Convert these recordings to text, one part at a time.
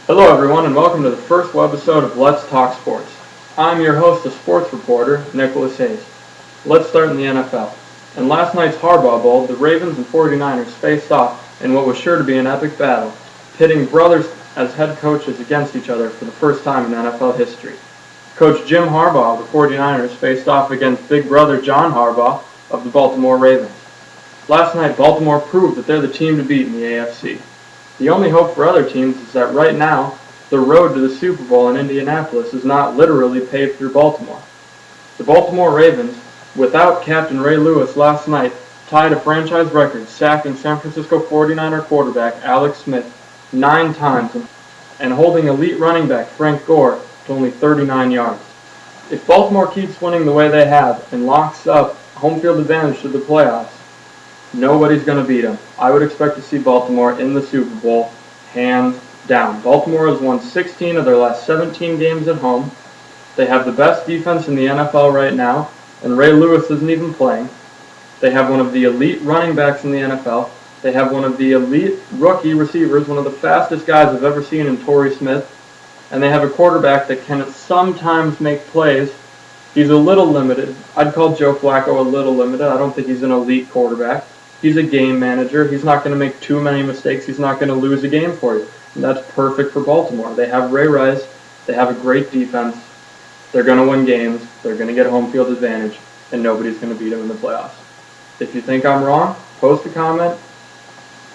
Hello everyone and welcome to the first webisode of Let's Talk Sports. I'm your host, the sports reporter, Nicholas Hayes. Let's start in the NFL. In last night's Harbaugh Bowl, the Ravens and 49ers faced off in what was sure to be an epic battle, pitting brothers as head coaches against each other for the first time in NFL history. Coach Jim Harbaugh of the 49ers faced off against big brother John Harbaugh of the Baltimore Ravens. Last night, Baltimore proved that they're the team to beat in the AFC. The only hope for other teams is that right now, the road to the Super Bowl in Indianapolis is not literally paved through Baltimore. The Baltimore Ravens, without Captain Ray Lewis last night, tied a franchise record, sacking San Francisco 49er quarterback Alex Smith 9 times and holding elite running back Frank Gore to only 39 yards. If Baltimore keeps winning the way they have and locks up home field advantage to the playoffs, nobody's going to beat them. I would expect to see Baltimore in the Super Bowl, hands down. Baltimore has won 16 of their last 17 games at home. They have the best defense in the NFL right now, and Ray Lewis isn't even playing. They have one of the elite running backs in the NFL. They have one of the elite rookie receivers, one of the fastest guys I've ever seen in Torrey Smith. And they have a quarterback that can sometimes make plays. He's a little limited. I'd call Joe Flacco a little limited. I don't think he's an elite quarterback. He's a game manager. He's not going to make too many mistakes. He's not going to lose a game for you. And that's perfect for Baltimore. They have Ray Rice. They have a great defense. They're going to win games. They're going to get home field advantage. And nobody's going to beat them in the playoffs. If you think I'm wrong, post a comment.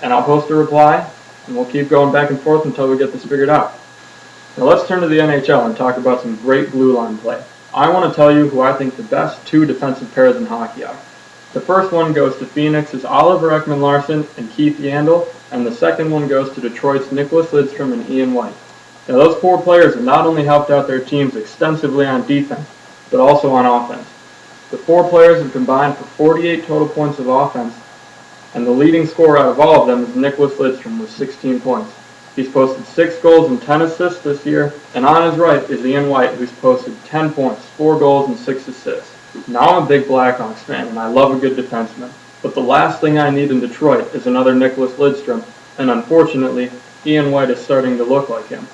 And I'll post a reply. And we'll keep going back and forth until we get this figured out. Now let's turn to the NHL and talk about some great blue line play. I want to tell you who I think the best 2 defensive pairs in hockey are. The first one goes to Phoenix's Oliver Ekman-Larsson and Keith Yandle, and the second one goes to Detroit's Nicklas Lidstrom and Ian White. Now those 4 players have not only helped out their teams extensively on defense, but also on offense. The 4 players have combined for 48 total points of offense, and the leading scorer out of all of them is Nicklas Lidstrom with 16 points. He's posted 6 goals and 10 assists this year, and on his right is Ian White, who's posted 10 points, 4 goals, and 6 assists. Now I'm a big Blackhawks fan, and I love a good defenseman, but the last thing I need in Detroit is another Nicklas Lidstrom, and unfortunately, Ian White is starting to look like him.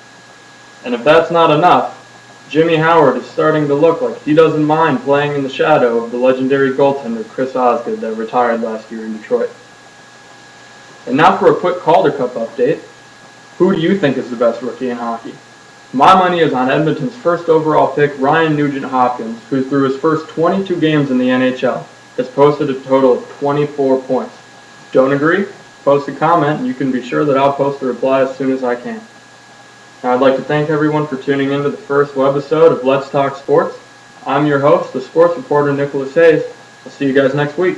And if that's not enough, Jimmy Howard is starting to look like he doesn't mind playing in the shadow of the legendary goaltender Chris Osgood that retired last year in Detroit. And now for a quick Calder Cup update. Who do you think is the best rookie in hockey? My money is on Edmonton's first overall pick, Ryan Nugent-Hopkins, who through his first 22 games in the NHL has posted a total of 24 points. Don't agree? Post a comment and you can be sure that I'll post a reply as soon as I can. Now I'd like to thank everyone for tuning in to the first webisode of Let's Talk Sports. I'm your host, the sports reporter Nicholas Hayes. I'll see you guys next week.